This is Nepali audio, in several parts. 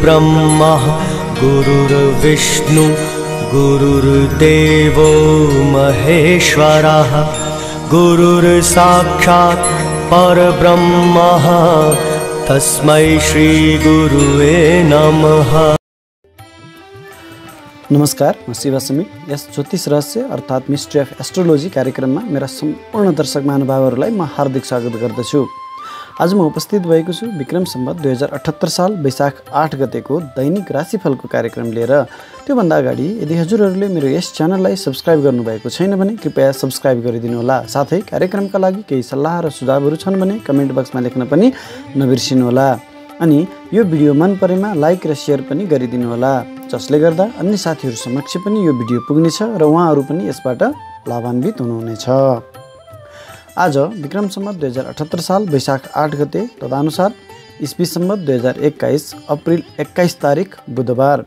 गुरुर्ब्रह्मा गुरुर्विष्णु गुरुर्देवो महेश्वरः गुरुर्साक्षात् परब्रह्मः तस्मै श्री गुरुवे नमः। नमस्कार, म शिव समीप। यस ज्योतिष रहस्य अर्थात् मिस्ट्री अफ एस्ट्रोलोजी कार्यक्रममा मेरा सम्पूर्ण दर्शक महानुभावहरूलाई म हार्दिक स्वागत गर्दछु। आज म उपस्थित भएको छु विक्रम सम्वत 2078 साल वैशाख 8 गतेको दैनिक राशिफलको कार्यक्रम लिएर। त्योभन्दा अगाडि यदि हजुरहरूले मेरो यस च्यानललाई सब्स्क्राइब गर्नुभएको छैन भने कृपया सब्स्क्राइब गरिदिनु होला। साथै कार्यक्रमका लागि केही सल्लाह र सुझावहरू छन् भने कमेन्ट बक्समा लेख्न पनि नबिर्सिनु होला। अनि यो भिडियो मन परेमा लाइक र सेयर पनि गरिदिनु होला, जसले गर्दा अन्य साथीहरू समक्ष पनि यो भिडियो पुग्नेछ र उहाँहरू पनि यसबाट लाभान्वित हुनुहुनेछ। आज विक्रम सम्वत 2078 साल वैशाख 8 गते तदनुसार इस्वी सम्वत 2021 अप्रिल 21 तारिक बुधबार।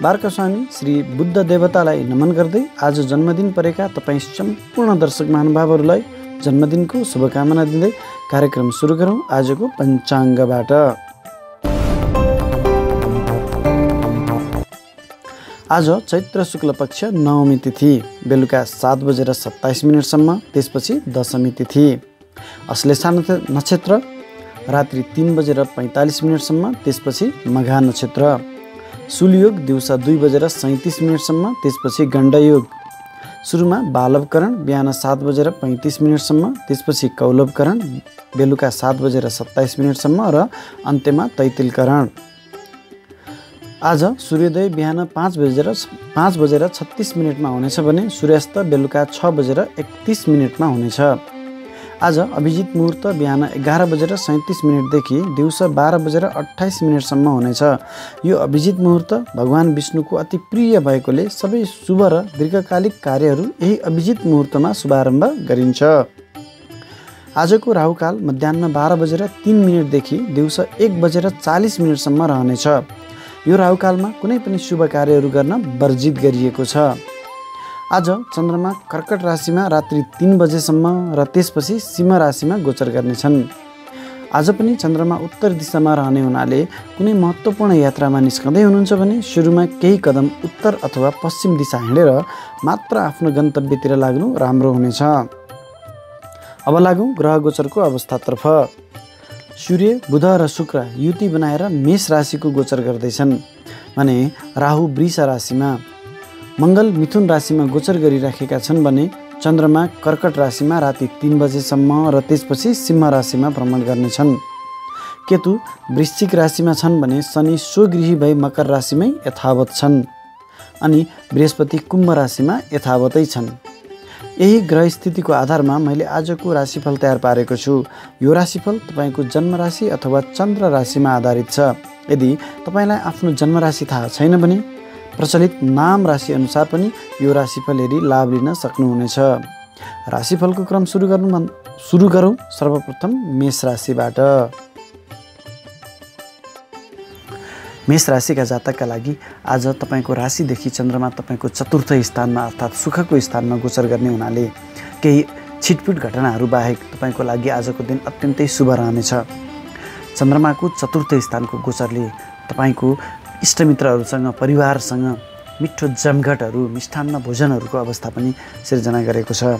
बारका स्वामी श्री बुद्ध देवतालाई नमन गर्दै आज जन्मदिन परेका तपाईँ सम्पूर्ण दर्शक महानुभावहरूलाई जन्मदिनको शुभकामना दिँदै कार्यक्रम सुरु गरौँ आजको पञ्चाङ्गबाट। आज चैत्र शुक्ल पक्ष नवमी तिथि बेलुका 7:27 सम्म, त्यसपछि दशमी तिथि। अश्लेषा नक्षत्र रात्रि 3:45 सम्म, त्यसपछि मघा नक्षत्र। सूर्ययोग दिउँसो 2:37 सम्म, त्यसपछि गण्डयोग। सुरुमा बालवकरण बिहान 7:35 सम्म, त्यसपछि कौलवकरण बेलुका 7:27 सम्म र अन्त्यमा तैतिलकरण। आज सूर्योदय बिहान 5:36 हुनेछ भने सूर्यास्त बेलुका 6:31 हुनेछ। आज अभिजित मुहुर्त बिहान 11:37 देखि दिउँसो 12:28 सम्म हुनेछ। यो अभिजित मुहुर्त भगवान विष्णुको अति प्रिय भएकोले सबै शुभ र दीर्घकालिक कार्यहरू यही अभिजित मुहुर्तमा शुभारम्भ गरिन्छ। आजको राहुकाल मध्याह्न 12:03 देखि दिउँसो 1:40 सम्म रहनेछ। यो राहुकालमा कुनै पनि शुभ कार्यहरू गर्न वर्जित गरिएको छ। आज चन्द्रमा कर्कट राशिमा रात्रि 3 बजेसम्म र त्यसपछि सिंह राशिमा गोचर गर्नेछन्। आज पनि चन्द्रमा उत्तर दिशामा रहने हुनाले कुनै महत्त्वपूर्ण यात्रामा निस्कँदै हुनुहुन्छ भने सुरुमा केही कदम उत्तर अथवा पश्चिम दिशा हिँडेर मात्र आफ्नो गन्तव्यतिर लाग्नु राम्रो हुनेछ। अब लागौँ ग्रह गोचरको अवस्थातर्फ। सूर्य, बुध र शुक्र युति बनाएर मेष राशिको गोचर गर्दैछन् भने राहु वृष राशिमा, मङ्गल मिथुन राशिमा गोचर गरिराखेका छन् भने चन्द्रमा कर्कट राशिमा राति 3 बजेसम्म र त्यसपछि सिंह राशिमा भ्रमण गर्नेछन्। केतु वृश्चिक राशिमा छन् भने शनि स्वगृही भई मकर राशिमै यथावत छन् अनि बृहस्पति कुम्भ राशिमा यथावतै छन्। यही ग्रह स्थितिको आधारमा मैले आजको राशिफल तयार पारेको छु। यो राशिफल तपाईँको जन्म राशि अथवा चन्द्र राशिमा आधारित छ। यदि तपाईँलाई आफ्नो जन्म राशि थाहा छैन भने प्रचलित नाम राशि अनुसार पनि यो राशिफल हेरी लाभ लिन सक्नुहुनेछ। राशिफलको क्रम सुरु गरौँ सर्वप्रथम मेष राशिबाट। मेष राशिका जातकका लागि आज तपाईँको राशिदेखि चन्द्रमा तपाईँको चतुर्थ स्थानमा अर्थात् सुखको स्थानमा गोचर गर्ने हुनाले केही छिटपुट घटनाहरू बाहेक तपाईँको लागि आजको दिन अत्यन्तै शुभ रहनेछ। चन्द्रमाको चतुर्थ स्थानको गोचरले तपाईँको इष्टमित्रहरूसँग परिवारसँग मिठो जमघटहरू मिष्ठान्न भोजनहरूको अवस्था पनि सिर्जना गरेको छ।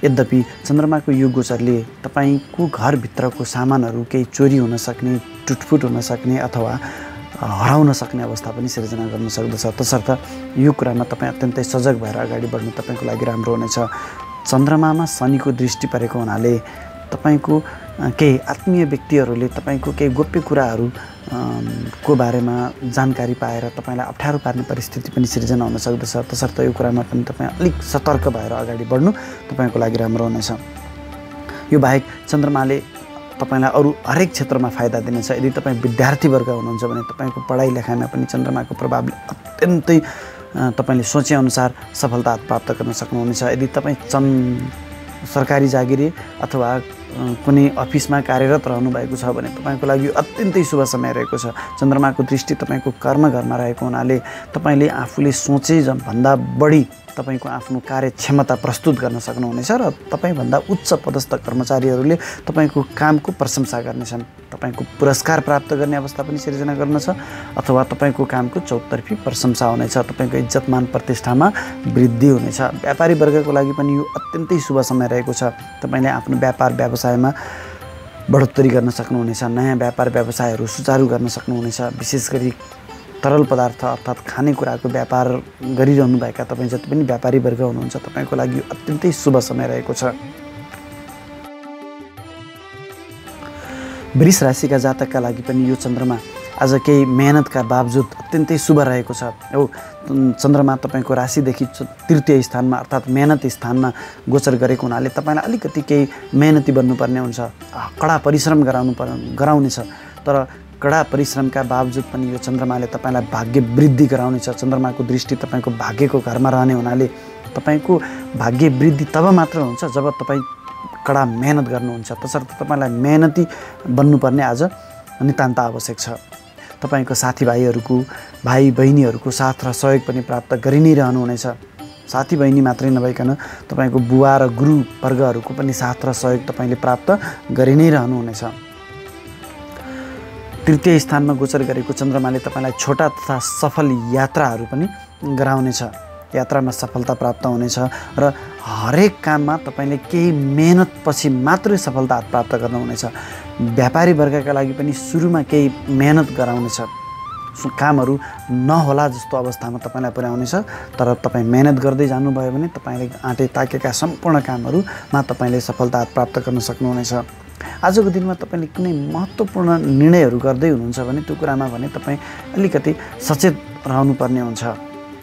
यद्यपि चन्द्रमाको यो गोचरले तपाईँको घरभित्रको सामानहरू केही चोरी हुन सक्ने, टुटफुट हुन सक्ने अथवा हराउन सक्ने अवस्था पनि सिर्जना गर्न सक्दछ। तसर्थ यो कुरामा तपाईँ अत्यन्तै सजग भएर अगाडि बढ्नु तपाईँको लागि राम्रो हुनेछ। चन्द्रमामा शनिको दृष्टि परेको हुनाले तपाईँको केही आत्मीय व्यक्तिहरूले तपाईँको केही गोप्य कुराहरू को बारेमा जानकारी पाएर तपाईँलाई अप्ठ्यारो पार्ने परिस्थिति पनि सिर्जना हुन सक्दछ। तसर्थ यो कुरामा पनि तपाईँ अलिक सतर्क भएर अगाडि बढ्नु तपाईँको लागि राम्रो हुनेछ। यो बाहेक चन्द्रमाले तपाईँलाई अरू हरेक क्षेत्रमा फाइदा दिनेछ। यदि तपाईँ विद्यार्थीवर्ग हुनुहुन्छ भने तपाईँको पढाइ लेखाइमा पनि चन्द्रमाको प्रभावले अत्यन्तै तपाईँले सोचेअनुसार सफलता प्राप्त गर्न सक्नुहुनेछ। यदि तपाईँ सरकारी जागिरी अथवा कुनै अफिसमा कार्यरत रहनुभएको छ भने तपाईँको लागि अत्यन्तै शुभ समय रहेको छ। चन्द्रमाको दृष्टि तपाईँको कर्म घरमा रहेको हुनाले तपाईँले आफूले सोचे भन्दा बढी तपाईँको आफ्नो कार्यक्षमता प्रस्तुत गर्न सक्नुहुनेछ र तपाईँभन्दा उच्च पदस्थ कर्मचारीहरूले तपाईँको कामको प्रशंसा गर्नेछन्। तपाईँको पुरस्कार प्राप्त गर्ने अवस्था पनि सिर्जना गर्नेछ अथवा तपाईँको कामको चौतर्फी प्रशंसा हुनेछ। तपाईँको इज्जतमान प्रतिष्ठामा वृद्धि हुनेछ। व्यापारी वर्गको लागि पनि यो अत्यन्तै शुभ समय रहेको छ। तपाईँले आफ्नो व्यापार व्यवसायमा बढोत्तरी गर्न सक्नुहुनेछ। नयाँ व्यापार व्यवसायहरू सुचारू गर्न सक्नुहुनेछ। विशेष गरी तरल पदार्थ अर्थात् खानेकुराको व्यापार गरिरहनुभएका तपाईँ जति पनि व्यापारी वर्ग हुनुहुन्छ तपाईँको लागि अत्यन्तै शुभ समय रहेको छ। वृष राशिका जातकका लागि पनि यो चन्द्रमा आज केही मेहनतका बावजुद अत्यन्तै शुभ रहेको छ। यो चन्द्रमा तपाईँको राशिदेखि तृतीय स्थानमा अर्थात् मेहनत स्थानमा गोचर गरेको हुनाले तपाईँलाई अलिकति केही मेहनती बन्नुपर्ने हुन्छ। कडा परिश्रम गराउनेछ। तर कडा परिश्रमका बावजुद पनि यो चन्द्रमाले तपाईँलाई भाग्य वृद्धि गराउनेछ। चन्द्रमाको दृष्टि तपाईँको भाग्यको घरमा रहने हुनाले तपाईँको भाग्य वृद्धि तब मात्र हुन्छ जब तपाईँ कडा मेहनत गर्नुहुन्छ। तसर्थ तपाईँलाई मेहनती बन्नुपर्ने आज नितान्त आवश्यक छ। तपाईँको साथीभाइहरूको भाइ बहिनीहरूको साथ र सहयोग पनि प्राप्त गरि नै रहनुहुनेछ। साथीबहिनी मात्रै नभइकन तपाईँको बुवा र गुरुवर्गहरूको पनि साथ र सहयोग तपाईँले प्राप्त गरि नै रहनुहुनेछ। तृतीय स्थानमा गोचर गरेको चन्द्रमाले तपाईँलाई छोटा तथा सफल यात्राहरू पनि गराउनेछ। यात्रामा सफलता प्राप्त हुनेछ र हरेक काममा तपाईँले केही मेहनतपछि मात्रै सफलता प्राप्त गर्नुहुनेछ। व्यापारी वर्गका लागि पनि सुरुमा केही मेहनत गराउनेछ। कामहरू नहोला जस्तो अवस्थामा तपाईँलाई पुर्याउनेछ। तर तपाईँ मेहनत गर्दै जानुभयो भने तपाईँले आँटे ताकेका सम्पूर्ण कामहरूमा तपाईँले सफलता प्राप्त गर्न सक्नुहुनेछ। आजको दिनमा तपाईँले कुनै महत्त्वपूर्ण निर्णयहरू गर्दै हुनुहुन्छ भने त्यो कुरामा भने तपाईँ अलिकति सचेत रहनुपर्ने हुन्छ।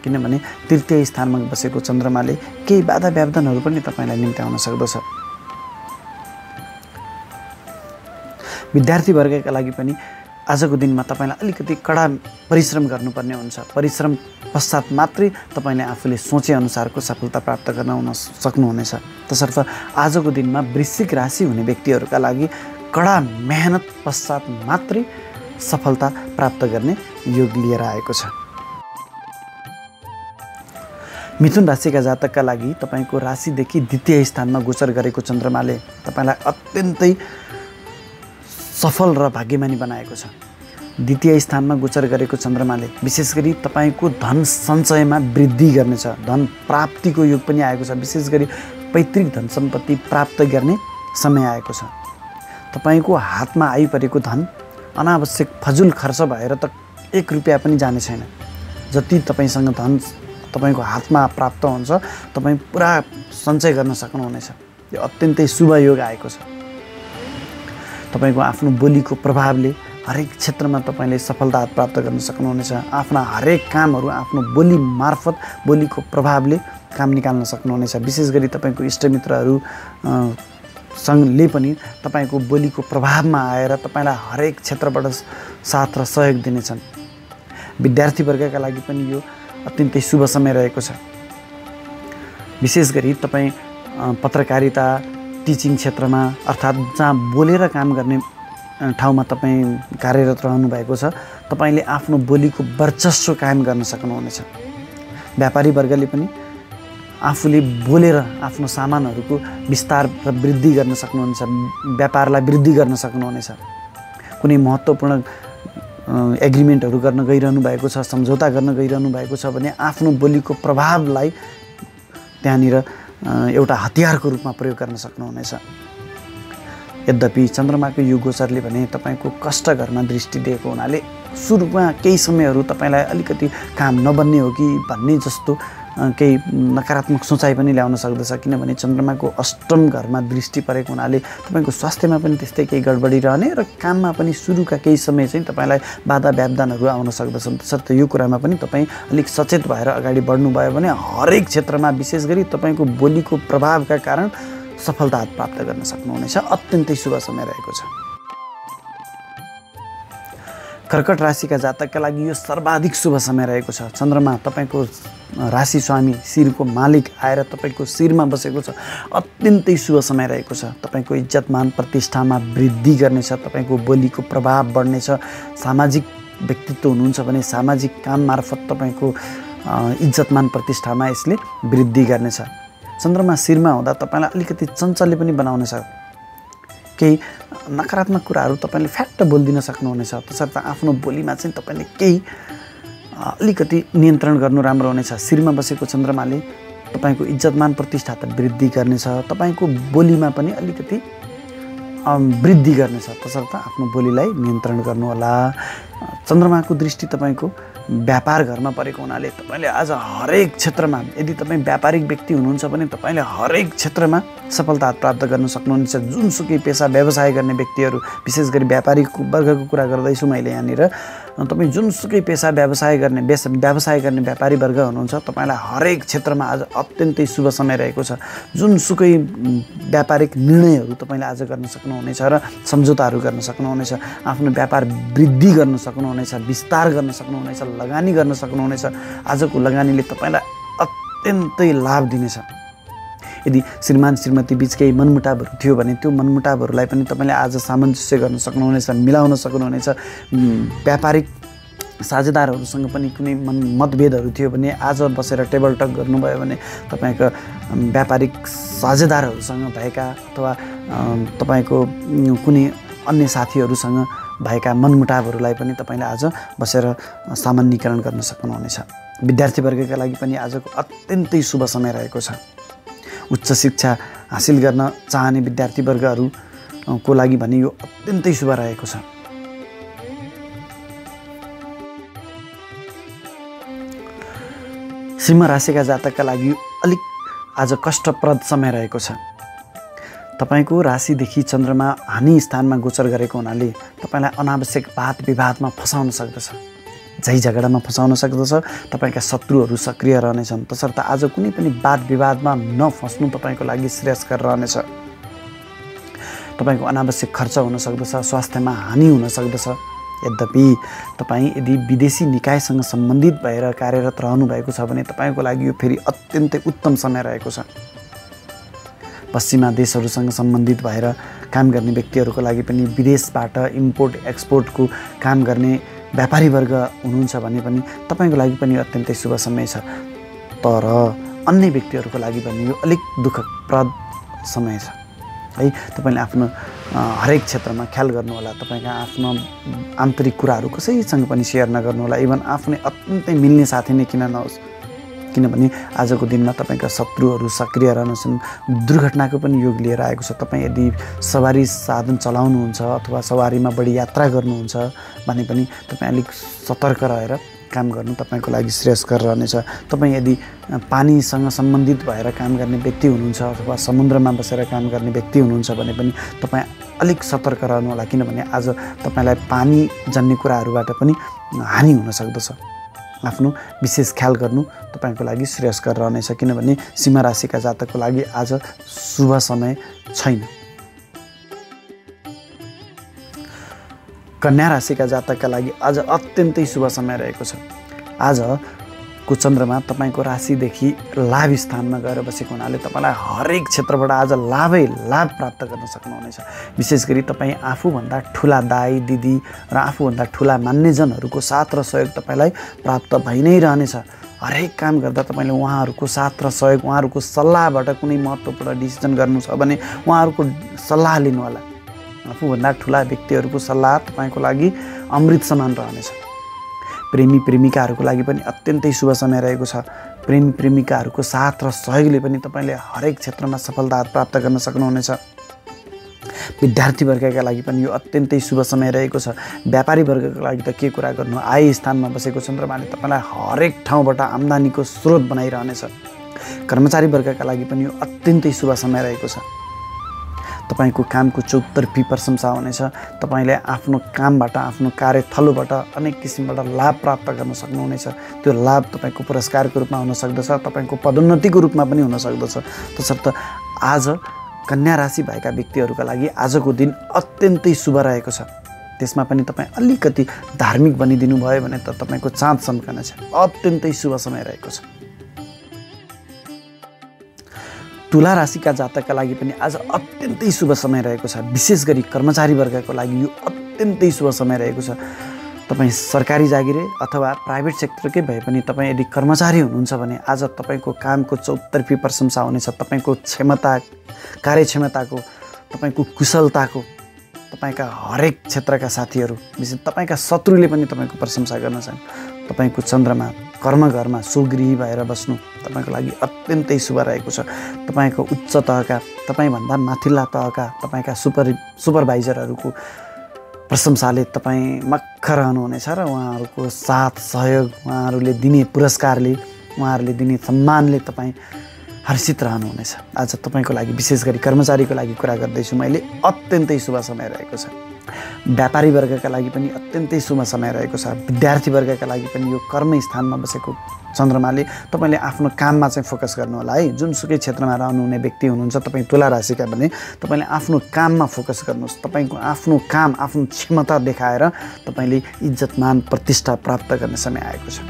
किनभने तृतीय स्थानमा बसेको चन्द्रमाले केही बाधा व्यवधानहरू पनि तपाईँलाई निम्त्याउन सक्दछ। विद्यार्थी वर्गका लागि पनि आजको दिनमा तपाईँलाई अलिकति कडा परिश्रम गर्नुपर्ने हुन्छ। परिश्रम पश्चात मात्रै तपाईँले आफूले सोचेअनुसारको सफलता प्राप्त गर्न सक्नुहुनेछ। तसर्थ आजको दिनमा वृश्चिक राशि हुने व्यक्तिहरूका लागि कडा मेहनत पश्चात मात्रै सफलता प्राप्त गर्ने योग लिएर आएको छ। मिथुन राशिका जातकका लागि तपाईँको राशिदेखि द्वितीय स्थानमा गोचर गरेको चन्द्रमाले तपाईँलाई अत्यन्तै सफल र भाग्यमानी बनाएको छ। द्वितीय स्थानमा गोचर गरेको चन्द्रमाले विशेष गरी तपाईँको धन सञ्चयमा वृद्धि गर्नेछ। धन प्राप्तिको योग पनि आएको छ। विशेष गरी पैतृक धन सम्पत्ति प्राप्त गर्ने समय आएको छ। तपाईँको हातमा आइपरेको धन अनावश्यक फजुल खर्च भएर त 1 रुपियाँ पनि जाने छैन। जति तपाईँसँग धन तपाईँको हातमा प्राप्त हुन्छ तपाईँ पुरा सञ्चय गर्न सक्नुहुनेछ। यो अत्यन्तै शुभ योग आएको छ। तपाईँको आफ्नो बोलीको प्रभावले हरेक क्षेत्रमा तपाईँले सफलता प्राप्त गर्न सक्नुहुनेछ। आफ्ना हरेक कामहरू आफ्नो बोली मार्फत बोलीको प्रभावले काम निकाल्न सक्नुहुनेछ। विशेष गरी तपाईँको इष्टमित्रहरू सँगले पनि तपाईँको बोलीको प्रभावमा आएर तपाईँलाई हरेक क्षेत्रबाट साथ र सहयोग दिनेछन्। विद्यार्थी वर्गका लागि पनि यो अत्यन्तै शुभ समय रहेको छ। विशेष गरी तपाईँ पत्रकारिता टिचिङ क्षेत्रमा अर्थात् जहाँ बोलेर काम गर्ने ठाउँमा तपाईँ कार्यरत रहनु भएको छ। तपाईँले आफ्नो बोलीको वर्चस्व कायम गर्न सक्नुहुनेछ। व्यापारी वर्गले पनि आफूले बोलेर आफ्नो सामानहरूको विस्तार र वृद्धि गर्न सक्नुहुनेछ। व्यापारलाई वृद्धि गर्न सक्नुहुनेछ। कुनै महत्त्वपूर्ण एग्रिमेन्टहरू गर्न गइरहनु भएको छ, सम्झौता गर्न गइरहनु भएको छ भने आफ्नो बोलीको प्रभावलाई त्यहाँनिर एउटा हतियारको रूपमा प्रयोग गर्न सक्नुहुनेछ। यद्यपि चन्द्रमाको यो गोचरले भने तपाईँको कष्ट घरमा दृष्टि दिएको हुनाले सुरुमा केही समयहरू तपाईँलाई अलिकति काम नबन्ने हो कि भन्ने जस्तो केही नकारात्मक सोचाइ पनि ल्याउन सक्दछ। किनभने चन्द्रमाको अष्टम घरमा दृष्टि परेको हुनाले तपाईँको स्वास्थ्यमा पनि त्यस्तै केही गडबडी रहने र काममा पनि सुरुका केही समय चाहिँ तपाईँलाई बाधा व्यवधानहरू आउन सक्दछन्। तसर्थ यो कुरामा पनि तपाईँ अलिक सचेत भएर अगाडि बढ्नुभयो भने हरेक क्षेत्रमा विशेष गरी तपाईँको बोलीको प्रभावका कारण सफलता प्राप्त गर्न सक्नुहुनेछ। अत्यन्तै शुभ समय रहेको छ। कर्कट राशिका जातकका लागि यो सर्वाधिक शुभ समय रहेको छ। चन्द्रमा तपाईँको राशि स्वामी शिरको मालिक आएर तपाईँको शिरमा बसेको छ। अत्यन्तै शुभ समय रहेको छ। तपाईँको इज्जतमान प्रतिष्ठामा वृद्धि गर्नेछ। तपाईँको बोलीको प्रभाव बढ्नेछ। सामाजिक व्यक्तित्व हुनुहुन्छ भने सामाजिक काम मार्फत तपाईँको इज्जतमान प्रतिष्ठामा यसले वृद्धि गर्नेछ। चन्द्रमा शिरमा हुँदा तपाईँलाई अलिकति चञ्चल्य पनि बनाउनेछ। केही नकारात्मक कुराहरू तपाईँले फ्याट्ट बोलिदिन सक्नुहुनेछ। तसर्थ आफ्नो बोलीमा चाहिँ तपाईँले केही अलिकति नियन्त्रण गर्नु राम्रो हुनेछ। शिरमा बसेको चन्द्रमाले तपाईँको इज्जतमान प्रतिष्ठा त वृद्धि गर्नेछ, तपाईँको बोलीमा पनि अलिकति वृद्धि गर्नेछ। तसर्थ आफ्नो बोलीलाई नियन्त्रण गर्नुहोला। चन्द्रमाको दृष्टि तपाईँको व्यापार घरमा परेको हुनाले तपाईँले आज हरेक क्षेत्रमा, यदि तपाईँ व्यापारिक व्यक्ति हुनुहुन्छ भने तपाईँले हरेक क्षेत्रमा सफलता प्राप्त गर्न सक्नुहुनेछ। जुनसुकै पेसा व्यवसाय गर्ने व्यक्तिहरू, विशेष गरी व्यापारिक वर्गको कुरा गर्दैछु मैले यहाँनिर, तपाईँ जुनसुकै पेसा व्यवसाय गर्ने व्यापारी वर्ग हुनुहुन्छ, तपाईँलाई हरेक क्षेत्रमा आज अत्यन्तै शुभ समय रहेको छ। जुनसुकै व्यापारिक निर्णयहरू तपाईँले आज गर्न सक्नुहुनेछ र सम्झौताहरू गर्न सक्नुहुनेछ। आफ्नो व्यापार वृद्धि गर्न सक्नुहुनेछ, विस्तार गर्न सक्नुहुनेछ, लगानी गर्न सक्नुहुनेछ। आजको लगानीले तपाईँलाई अत्यन्तै लाभ दिनेछ। यदि श्रीमान श्रीमती बीच केही मनमुटावहरू थियो भने त्यो मनमुटावहरूलाई पनि तपाईँले आज सामञ्जस्य गर्न सक्नुहुनेछ, मिलाउन सक्नुहुनेछ। व्यापारिक साझेदारहरूसँग पनि कुनै मतभेदहरू थियो भने आज बसेर टेबल टक गर्नुभयो भने तपाईँको व्यापारिक साझेदारहरूसँग भएका अथवा तपाईँको कुनै अन्य साथीहरूसँग भएका मनमुटावहरूलाई पनि तपाईँले आज बसेर सामान्यीकरण गर्न सक्नुहुनेछ। विद्यार्थीवर्गका लागि पनि आजको अत्यन्तै शुभ समय रहेको छ। उच्च शिक्षा हासिल गर्न चाहने विद्यार्थीवर्गहरूको लागि भने यो अत्यन्तै शुभ रहेको छ। सिंह राशिका जातकका लागि अलिक आज कष्टप्रद समय रहेको छ। तपाईँको राशिदेखि चन्द्रमा हानि स्थानमा गोचर गरेको हुनाले तपाईँलाई अनावश्यक वाद विवादमा फसाउन सक्दछ, झै झगडामा फसाउन सक्दछ। तपाईँका शत्रुहरू सक्रिय रहनेछन्। तसर्थ आज कुनै पनि वाद विवादमा नफस्नु तपाईँको लागि श्रेयस्कर रहनेछ। तपाईँको अनावश्यक खर्च हुन सक्दछ, स्वास्थ्यमा हानि हुन सक्दछ। यद्यपि तपाईँ यदि विदेशी निकायसँग सम्बन्धित भएर कार्यरत रहनु भएको छ भने तपाईँको लागि यो फेरि अत्यन्तै उत्तम समय रहेको छ। पश्चिमा देशहरूसँग सम्बन्धित भएर काम गर्ने व्यक्तिहरूको लागि पनि, विदेशबाट इम्पोर्ट एक्सपोर्टको काम गर्ने व्यापारी वर्ग हुनुहुन्छ भने पनि तपाईँको लागि पनि अत्यन्तै शुभ समय छ। तर अन्य व्यक्तिहरूको लागि पनि यो अलिक दुःखप्रद समय छ है। तपाईँले आफ्नो हरेक क्षेत्रमा ख्याल गर्नुहोला। तपाईँका आफ्नो आन्तरिक कुराहरू कसैसँग पनि सेयर नगर्नुहोला। इभन आफ्नै अत्यन्तै मिल्ने साथी नै किन नहोस्, किनभने आजको दिनमा तपाईँका शत्रुहरू सक्रिय रहन्छन्। दुर्घटनाको पनि योग लिएर आएको छ। तपाईँ यदि सवारी साधन चलाउनुहुन्छ अथवा सवारीमा बढी यात्रा गर्नुहुन्छ भने पनि तपाईँ अलिक सतर्क रहेर काम गर्नु तपाईँको लागि श्रेयस्कर रहनेछ। तपाईँ यदि पानीसँग सम्बन्धित भएर काम गर्ने व्यक्ति हुनुहुन्छ अथवा समुद्रमा बसेर काम गर्ने व्यक्ति हुनुहुन्छ भने पनि तपाईँ अलिक सतर्क रहनुहोला, किनभने आज तपाईँलाई पानी जन्ने कुराहरूबाट पनि हानि हुन सक्दछ। आफ्नो विशेष ख्याल गर्नु तपाईँको लागि श्रेयस्कर रहनेछ, किनभने सिंह राशिका जातकको लागि आज शुभ समय छैन। कन्या राशिका जातकका लागि आज अत्यन्तै शुभ समय रहेको छ। आजको चन्द्रमा तपाईँको राशिदेखि लाभ स्थानमा गएर बसेको हुनाले तपाईँलाई हरेक क्षेत्रबाट आज लाभै लाभ प्राप्त गर्न सक्नुहुनेछ। विशेष गरी तपाईँ आफूभन्दा ठुला दाइ दिदी र आफूभन्दा ठुला मान्यजनहरूको साथ र सहयोग तपाईँलाई प्राप्त भइ नै रहनेछ। हरेक काम गर्दा तपाईँले उहाँहरूको साथ र सहयोग, उहाँहरूको सल्लाहबाट कुनै महत्त्वपूर्ण डिसिजन गर्नु छ भने उहाँहरूको सल्लाह लिनुहोला। आफूभन्दा ठुला व्यक्तिहरूको सल्लाह तपाईँको लागि अमृत समान रहनेछ। प्रेमी प्रेमिकाहरूको लागि पनि अत्यन्तै शुभ समय रहेको छ। प्रेमी प्रेमिकाहरूको साथ र सहयोगले पनि तपाईँले हरेक क्षेत्रमा सफलता प्राप्त गर्न सक्नुहुनेछ। विद्यार्थी वर्गका लागि पनि यो अत्यन्तै शुभ समय रहेको छ। व्यापारी वर्गका लागि त के कुरा गर्नु, आय स्थानमा बसेको चन्द्रमाले तपाईँलाई हरेक ठाउँबाट आम्दानीको स्रोत बनाइरहनेछ। कर्मचारी वर्गका लागि पनि यो अत्यन्तै शुभ समय रहेको छ। तपाईँको कामको चौतर्फी प्रशंसा हुनेछ। तपाईँले आफ्नो कामबाट, आफ्नो कार्यथलोबाट अनेक किसिमबाट लाभ प्राप्त गर्न सक्नुहुनेछ। त्यो लाभ तपाईँको पुरस्कारको रूपमा हुन सक्दछ, तपाईँको पदोन्नतिको रूपमा पनि हुन सक्दछ। तसर्थ आज कन्या राशि भएका व्यक्तिहरूका लागि आजको दिन अत्यन्तै शुभ रहेको छ। त्यसमा पनि तपाईँ अलिकति धार्मिक बनिदिनु भयो भने त तपाईँको चाँद चम्कनेछ। अत्यन्तै शुभ समय रहेको छ। तुला राशिका जातकका लागि पनि आज अत्यन्तै शुभ समय रहेको छ। विशेष गरी कर्मचारी वर्गको लागि यो अत्यन्तै शुभ समय रहेको छ। तपाईँ सरकारी जागिरे अथवा प्राइभेट सेक्टरकै भए पनि तपाईँ यदि कर्मचारी हुनुहुन्छ भने आज तपाईँको कामको चौतर्फी प्रशंसा हुनेछ। तपाईँको क्षमता, कार्यक्षमताको, तपाईँको कुशलताको, तपाईँका हरेक क्षेत्रका साथीहरू, विशेष तपाईँका शत्रुले पनि तपाईँको प्रशंसा गर्नेछन्। तपाईँको चन्द्रमा कर्मघरमा सुगृही भएर बस्नु तपाईँको लागि अत्यन्तै शुभ रहेको छ। तपाईँको उच्च तहका, तपाईँभन्दा माथिल्ला तहका तपाईँका सुपरभाइजरहरूको प्रशंसाले तपाईँ मक्ख रहनुहुनेछ र उहाँहरूको साथ सहयोग, उहाँहरूले दिने पुरस्कारले, उहाँहरूले दिने सम्मानले तपाईँ हर्षित रहनुहुनेछ। आज तपाईँको लागि, विशेष गरी कर्मचारीको लागि कुरा गर्दैछु मैले, अत्यन्तै शुभ समय रहेको छ। व्यापारी वर्गका लागि पनि अत्यन्तै शुभ समय रहेको छ। विद्यार्थी वर्गका लागि पनि यो कर्म स्थानमा बसेको चन्द्रमाले तपाईँले आफ्नो काममा चाहिँ फोकस गर्नु होला है। जुनसुकै क्षेत्रमा रहनुहुने व्यक्ति हुनुहुन्छ तपाईँ तुला राशिका भने तपाईले आफ्नो काममा फोकस गर्नुहोस्। तपाईँको आफ्नो काम, आफ्नो क्षमता देखाएर तपाईँले इज्जत मान प्रतिष्ठा प्राप्त गर्ने समय आएको छ।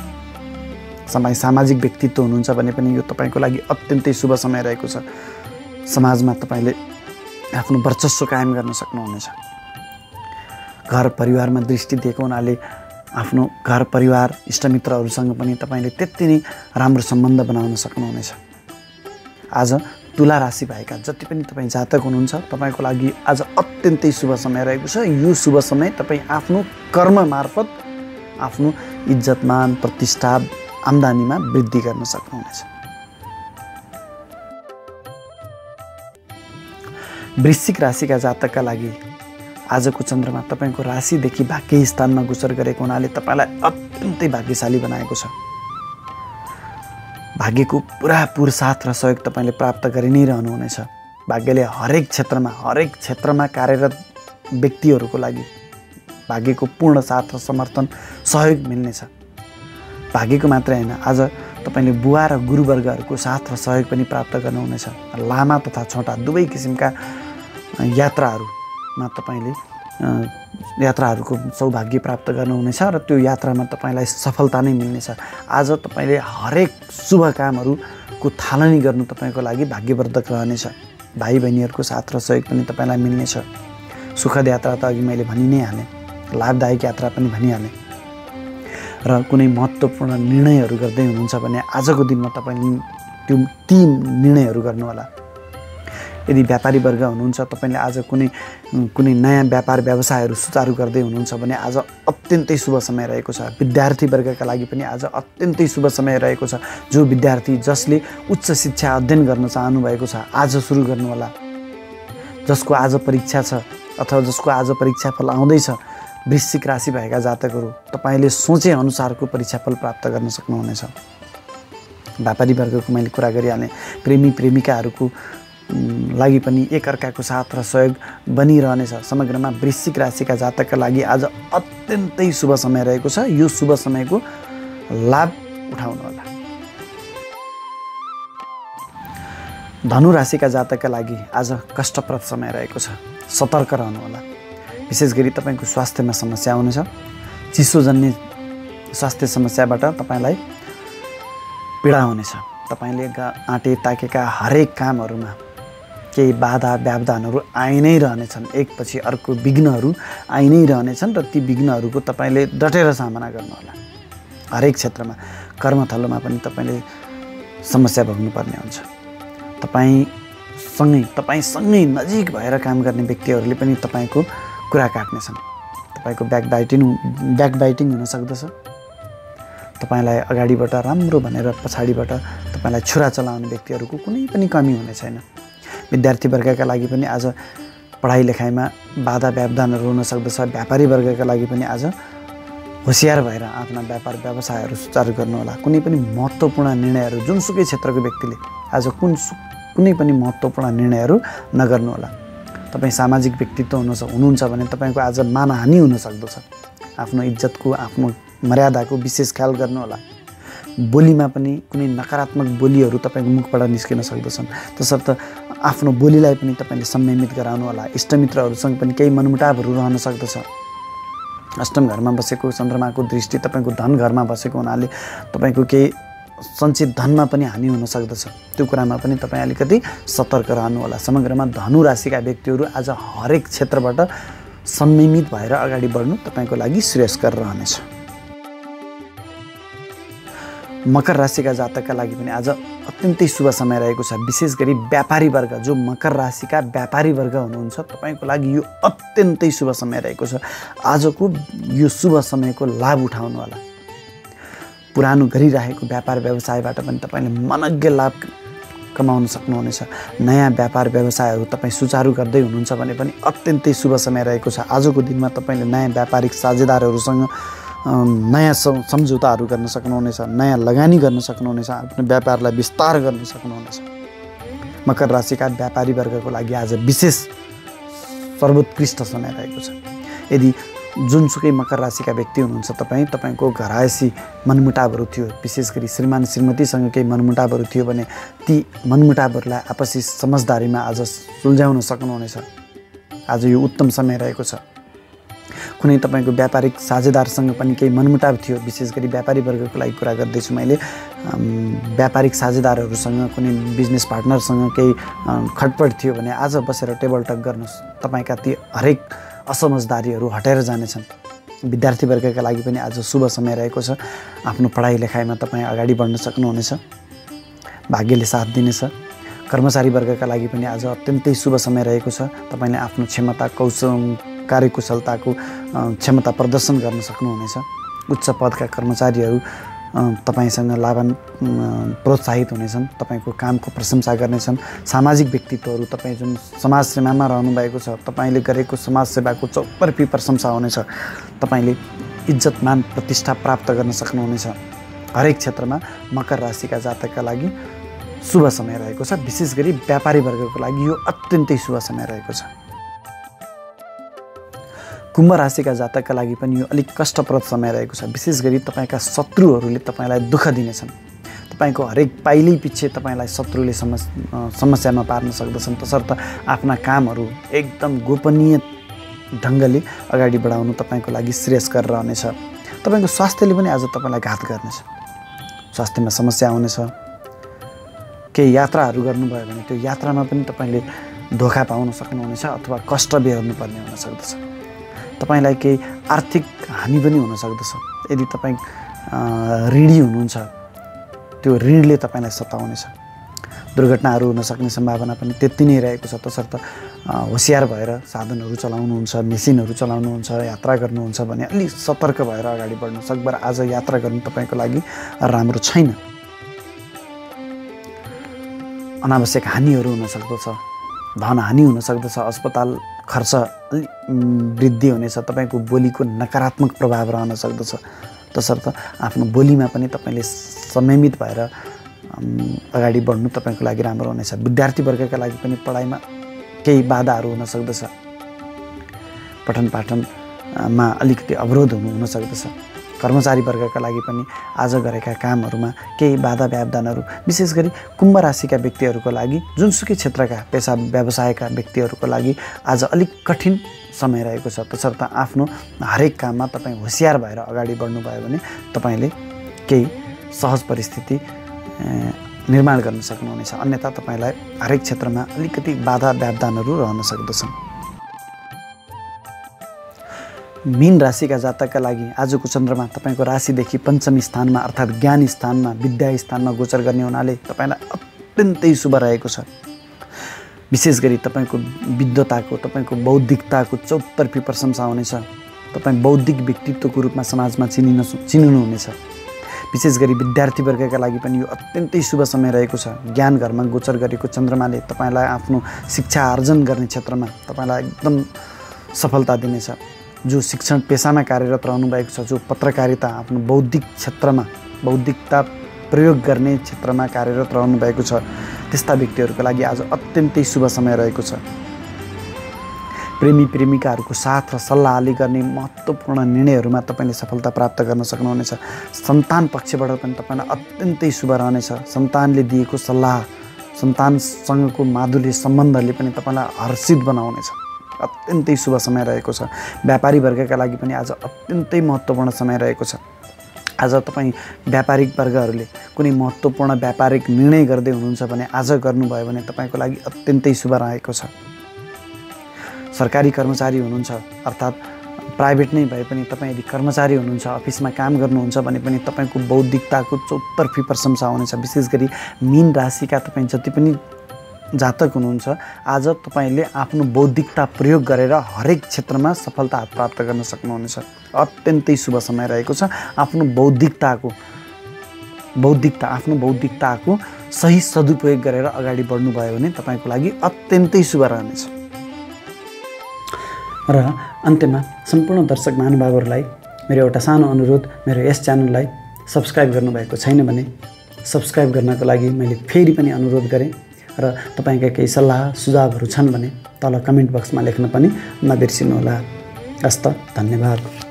तपाईँ सामाजिक व्यक्तित्व हुनुहुन्छ भने पनि यो तपाईँको लागि अत्यन्तै शुभ समय रहेको छ। समाजमा तपाईँले आफ्नो वर्चस्व कायम गर्न सक्नुहुनेछ। घर परिवारमा दृष्टि दिएको हुनाले आफ्नो घर परिवार इष्टमित्रहरूसँग पनि तपाईँले त्यति नै राम्रो सम्बन्ध बनाउन सक्नुहुनेछ। आज तुला राशि भएका जति पनि तपाईँ जातक हुनुहुन्छ तपाईँको लागि आज अत्यन्तै शुभ समय रहेको छ। यो शुभ समय तपाईँ आफ्नो कर्म मार्फत आफ्नो इज्जतमान प्रतिष्ठा आम्दानीमा वृद्धि गर्न सक्नुहुनेछ। वृश्चिक राशिका जातकका लागि आजको चन्द्रमा तपाईँको राशिदेखि भाग्य स्थानमा गोचर गरेको हुनाले तपाईँलाई अत्यन्तै भाग्यशाली बनाएको छ। भाग्यको पुरापुर साथ र सहयोग तपाईँले प्राप्त गरि नै रहनुहुनेछ। भाग्यले हरेक क्षेत्रमा कार्यरत व्यक्तिहरूको लागि भाग्यको पूर्ण साथ र समर्थन सहयोग मिल्नेछ। भाग्यको मात्रै होइन, आज तपाईँले बुवा र गुरुवर्गहरूको साथ र सहयोग पनि प्राप्त गर्नुहुनेछ। लामा तथा छोटा दुवै किसिमका यात्राहरूमा तपाईँले यात्राहरूको सौभाग्य प्राप्त गर्नुहुनेछ र त्यो यात्रामा तपाईँलाई सफलता नै मिल्नेछ। आज तपाईँले हरेक शुभ कामहरूको थालनी गर्नु तपाईँको लागि भाग्यवर्धक रहनेछ। भाइ बहिनीहरूको साथ र सहयोग पनि तपाईँलाई मिल्नेछ। सुखद यात्रा त अघि मैले भनि नै हालेँ, लाभदायक यात्रा पनि भनिहालेँ। र कुनै महत्त्वपूर्ण निर्णयहरू गर्दै हुनुहुन्छ भने आजको दिनमा तपाईँले ती निर्णयहरू गर्नुहोला। यदि व्यापारी वर्ग हुनुहुन्छ तपाईँले आज कुनै नयाँ व्यापार व्यवसायहरू सुचारू गर्दै हुनुहुन्छ भने आज अत्यन्तै शुभ समय रहेको छ। विद्यार्थी वर्गका लागि पनि आज अत्यन्तै शुभ समय रहेको छ। जो विद्यार्थी जसले उच्च शिक्षा अध्ययन गर्न चाहनु भएको छ आज सुरु गर्नुहोला। जसको आज परीक्षा छ अथवा जसको आज परीक्षाफल आउँदैछ, वृश्चिक राशि भएका जातकहरू तपाईँले सोचे अनुसारको परीक्षाफल प्राप्त गर्न सक्नुहुनेछ। व्यापारी वर्गको मैले कुरा गरिहालेँ। प्रेमी प्रेमिकाहरूको लागि पनि एकअर्काको साथ र सहयोग बनिरहनेछ। समग्रमा वृश्चिक राशिका जातकका लागि आज अत्यन्तै शुभ समय रहेको छ। यो शुभ समयको लाभ उठाउनुहोला। धनु राशिका जातकका लागि आज कष्टप्रद समय रहेको छ। सतर्क रहनुहोला। विशेष गरी तपाईँको स्वास्थ्यमा समस्या हुनेछ। चिसोजन्य स्वास्थ्य समस्याबाट तपाईँलाई पीडा हुनेछ। तपाईँले आँटे ताकेका हरेक कामहरूमा केही बाधा व्यवधानहरू आइ नै रहनेछन्। एकपछि अर्को विघ्नहरू आइ नै रहनेछन् र ती विघ्नहरूको तपाईँले डटेर सामना गर्नुहोला। हरेक क्षेत्रमा कर्मथलोमा पनि तपाईँले समस्या भोग्नुपर्ने हुन्छ। तपाईँसँगै नजिक भएर काम गर्ने व्यक्तिहरूले पनि तपाईँको कुरा काट्नेछन्। तपाईँको ब्याकबाइटिङ हुन सक्दछ। तपाईँलाई अगाडिबाट राम्रो भनेर पछाडिबाट तपाईँलाई छुरा चलाउने व्यक्तिहरूको कुनै पनि कमी हुने छैन। विद्यार्थी वर्गका लागि पनि आज पढाइ लेखाइमा बाधा व्यवधानहरू हुन सक्दछ। व्यापारी वर्गका लागि पनि आज होसियार भएर आफ्ना व्यापार व्यवसायहरू सुचारू गर्नुहोला। कुनै पनि महत्त्वपूर्ण निर्णयहरू जुनसुकै क्षेत्रको व्यक्तिले आज कुनै पनि महत्त्वपूर्ण निर्णयहरू नगर्नुहोला। तपाईँ सामाजिक व्यक्तित्व हुनुहुन्छ भने तपाईँको आज मानहानि हुन सक्दछ। आफ्नो इज्जतको, आफ्नो मर्यादाको विशेष ख्याल गर्नुहोला। बोलीमा पनि कुनै नकारात्मक बोलीहरू तपाईँको मुखबाट निस्किन सक्दछन्। तसर्थ आफ्नो बोलीलाई पनि तपाईँले संयमित गराउनु होला। इष्टमित्रहरूसँग पनि केही मनमुटावहरू रहन सक्दछ। अष्टम घरमा बसेको चन्द्रमाको दृष्टि तपाईँको धन घरमा बसेको हुनाले तपाईँको केही सञ्चित धनमा पनि हानि हुन सक्दछ। त्यो कुरामा पनि तपाईँ अलिकति सतर्क रहनुहोला। समग्रमा धनु राशिका व्यक्तिहरू आज हरेक क्षेत्रबाट संयमित भएर अगाडि बढ्नु तपाईँको लागि श्रेयस्कर रहनेछ। मकर राशिका जातकका लागि पनि आज अत्यन्तै शुभ समय रहेको छ। विशेष गरी व्यापारी वर्ग, जो मकर राशिका व्यापारी वर्ग हुनुहुन्छ, तपाईँको लागि यो अत्यन्तै शुभ समय रहेको छ। आजको यो शुभ समयको लाभ उठाउनुहोला। पुरानो गरिरहेको व्यापार व्यवसायबाट पनि तपाईँले मनज्ञ लाभ कमाउन सक्नुहुनेछ। नयाँ व्यापार व्यवसायहरू तपाईँ सुचारू गर्दै हुनुहुन्छ भने पनि अत्यन्तै शुभ समय रहेको छ। आजको दिनमा तपाईँले नयाँ व्यापारिक साझेदारहरूसँग नयाँ सम्झौताहरू गर्न सक्नुहुनेछ, नयाँ लगानी गर्न सक्नुहुनेछ, आफ्नो व्यापारलाई विस्तार गर्न सक्नुहुनेछ। मकर राशिका व्यापारी वर्गको लागि आज विशेष सर्वोत्कृष्ट समय रहेको छ। यदि जुनसुकै मकर राशिका व्यक्ति हुनुहुन्छ, तपाईँको घरायसी मनमुटावहरू थियो, विशेष गरी श्रीमान श्रीमतीसँग केही मनमुटावहरू थियो भने ती मनमुटावहरूलाई आपसी समझदारीमा आज सुल्झाउन सक्नुहुनेछ। आज यो उत्तम समय रहेको छ। कुनै तपाईँको व्यापारिक साझेदारसँग पनि केही मनमुटाव थियो, विशेष गरी व्यापारी वर्गको लागि कुरा गर्दैछु मैले, व्यापारिक साझेदारहरूसँग कुनै बिजनेस पार्टनरसँग केही खटपट थियो भने आज बसेर टेबल टक गर्नुहोस्, तपाईँका ती हरेक असमझदारीहरू हटेर जानेछन्। विद्यार्थी वर्गका लागि पनि आज शुभ समय रहेको छ। आफ्नो पढाइ लेखाइमा तपाईँ अगाडि बढ्न सक्नुहुनेछ, भाग्यले साथ दिनेछ। कर्मचारी वर्गका लागि पनि आज अत्यन्तै शुभ समय रहेको छ। तपाईँले आफ्नो क्षमता, कार्यकुशलताको क्षमता प्रदर्शन गर्न सक्नुहुनेछ। उच्च पदका कर्मचारीहरू तपाईँसँग प्रोत्साहित हुनेछन्, तपाईँको कामको प्रशंसा गर्नेछन्। सामाजिक व्यक्तित्वहरू, तपाईँ जुन समाज सेवामा रहनुभएको छ, तपाईँले गरेको समाज सेवाको चौतर्फी प्रशंसा हुनेछ। तपाईँले इज्जत मान प्रतिष्ठा प्राप्त गर्न सक्नुहुनेछ। हरेक क्षेत्रमा मकर राशिका जातकका लागि शुभ समय रहेको छ। विशेष गरी व्यापारी वर्गको लागि यो अत्यन्तै शुभ समय रहेको छ। कुम्भ राशिका जातकका लागि पनि यो अलिक कष्टप्रद समय रहेको छ। विशेष गरी तपाईँका शत्रुहरूले तपाईँलाई दुःख दिनेछन्। तपाईँको हरेक पाइलै पछि तपाईँलाई शत्रुले समस्यामा पार्न सक्दछन्। तसर्थ आफ्ना कामहरू एकदम गोपनीय ढङ्गले अगाडि बढाउनु तपाईँको लागि श्रेयस्कर रहनेछ। तपाईँको स्वास्थ्यले पनि आज तपाईँलाई घात गर्नेछ। स्वास्थ्यमा समस्या हुनेछ। केही यात्राहरू गर्नुभयो भने त्यो यात्रामा पनि तपाईँले धोका पाउन सक्नुहुनेछ अथवा कष्ट बेहोर्नुपर्ने हुन सक्दछ। तपाईँलाई केही आर्थिक हानि पनि हुन सक्दछ। यदि तपाईँ ऋणी हुनुहुन्छ, त्यो ऋणले तपाईँलाई सताउनेछ। दुर्घटनाहरू हुन सक्ने सम्भावना पनि त्यति नै रहेको छ। तसर्थ होसियार भएर साधनहरू चलाउनुहुन्छ, मेसिनहरू चलाउनुहुन्छ, यात्रा गर्नुहुन्छ भने अलिक सतर्क भएर अगाडि बढ्नु। सकभर आज यात्रा गर्नु तपाईँको लागि राम्रो छैन। अनावश्यक हानिहरू हुन सक्दछ, धन हानि हुन सक्दछ, अस्पताल खर्च अलि वृद्धि हुनेछ। तपाईँको बोलीको नकारात्मक प्रभाव रहन सक्दछ। तसर्थ आफ्नो बोलीमा पनि तपाईँले संयमित भएर अगाडि बढ्नु तपाईँको लागि राम्रो हुनेछ। विद्यार्थी वर्गका लागि पनि पढाइमा केही बाधाहरू हुन सक्दछ। पठन पाठनमा अलिकति अवरोध हुन सक्दछ। कर्मचारी वर्गका लागि पनि आज गरेका कामहरूमा केही बाधा व्यवधानहरू, विशेष गरी कुम्भ राशिका व्यक्तिहरूको लागि, जुनसुकै क्षेत्रका पेसा व्यवसायका व्यक्तिहरूको लागि आज अलिक कठिन समय रहेको छ। तसर्थ आफ्नो हरेक काममा तपाईँ होसियार भएर अगाडि बढ्नुभयो भने तपाईँले केही सहज परिस्थिति निर्माण गर्न सक्नुहुनेछ। अन्यथा तपाईँलाई हरेक क्षेत्रमा अलिकति बाधा व्यवधानहरू रहन सक्दछन्। मीन राशिका जातकका लागि आजको चन्द्रमा तपाईँको राशिदेखि पञ्चमी स्थानमा अर्थात् ज्ञान स्थानमा, विद्या स्थानमा गोचर गर्ने हुनाले तपाईँलाई अत्यन्तै शुभ रहेको छ। विशेष गरी तपाईँको विद्वताको, तपाईँको बौद्धिकताको चौतर्फी प्रशंसा हुनेछ। तपाईँ बौद्धिक व्यक्तित्वको रूपमा समाजमा चिनिनुहुनेछ। विशेष गरी विद्यार्थी वर्गका लागि पनि यो अत्यन्तै शुभ समय रहेको छ। ज्ञान घरमा गोचर गरेको चन्द्रमाले तपाईँलाई आफ्नो शिक्षा आर्जन गर्ने क्षेत्रमा तपाईँलाई एकदम सफलता दिनेछ। जो शिक्षण पेसामा कार्यरत रहनुभएको छ, जो पत्रकारिता, आफ्नो बौद्धिक क्षेत्रमा, बौद्धिकता प्रयोग गर्ने क्षेत्रमा कार्यरत रहनुभएको छ, त्यस्ता व्यक्तिहरूको लागि आज अत्यन्तै शुभ समय रहेको छ। प्रेमी प्रेमिकाहरूको साथ र सल्लाहले गर्ने महत्त्वपूर्ण निर्णयहरूमा तपाईँले सफलता प्राप्त गर्न सक्नुहुनेछ। सन्तान पक्षबाट पनि तपाईँलाई अत्यन्तै शुभ रहनेछ। सन्तानले दिएको सल्लाह, सन्तानसँगको माधुर्य सम्बन्धले पनि तपाईँलाई हर्षित बनाउनेछ। अत्यन्तै शुभ समय रहेको छ। व्यापारी वर्गका लागि पनि आज अत्यन्तै महत्त्वपूर्ण समय रहेको छ। आज तपाईँ व्यापारिक वर्गहरूले कुनै महत्त्वपूर्ण व्यापारिक निर्णय गर्दै हुनुहुन्छ भने आज गर्नुभयो भने तपाईँको लागि अत्यन्तै शुभ रहेको छ। सरकारी कर्मचारी हुनुहुन्छ अर्थात् प्राइभेट नै भए पनि तपाईँ यदि कर्मचारी हुनुहुन्छ, अफिसमा काम गर्नुहुन्छ भने पनि तपाईँको बौद्धिकताको चौतर्फी प्रशंसा हुनेछ। विशेष गरी मीन राशिका तपाईँ जति पनि जातक हुनुहुन्छ, आज तपाईँले आफ्नो बौद्धिकता प्रयोग गरेर हरेक क्षेत्रमा सफलता प्राप्त गर्न सक्नुहुनेछ। अत्यन्तै शुभ समय रहेको छ। आफ्नो बौद्धिकताको सही सदुपयोग गरेर अगाडि बढ्नुभयो भने तपाईँको लागि अत्यन्तै शुभ रहनेछ। र अन्त्यमा सम्पूर्ण दर्शक महानुभावहरूलाई मेरो एउटा सानो अनुरोध, मेरो यस च्यानललाई सब्स्क्राइब गर्नुभएको छैन भने सब्स्क्राइब गर्नको लागि मैले फेरि पनि अनुरोध गरेँ र तपाईँका केही सल्लाह सुझावहरू छन् भने तल कमेन्ट बक्समा लेख्न पनि नबिर्सिनुहोला। हस्त, धन्यवाद।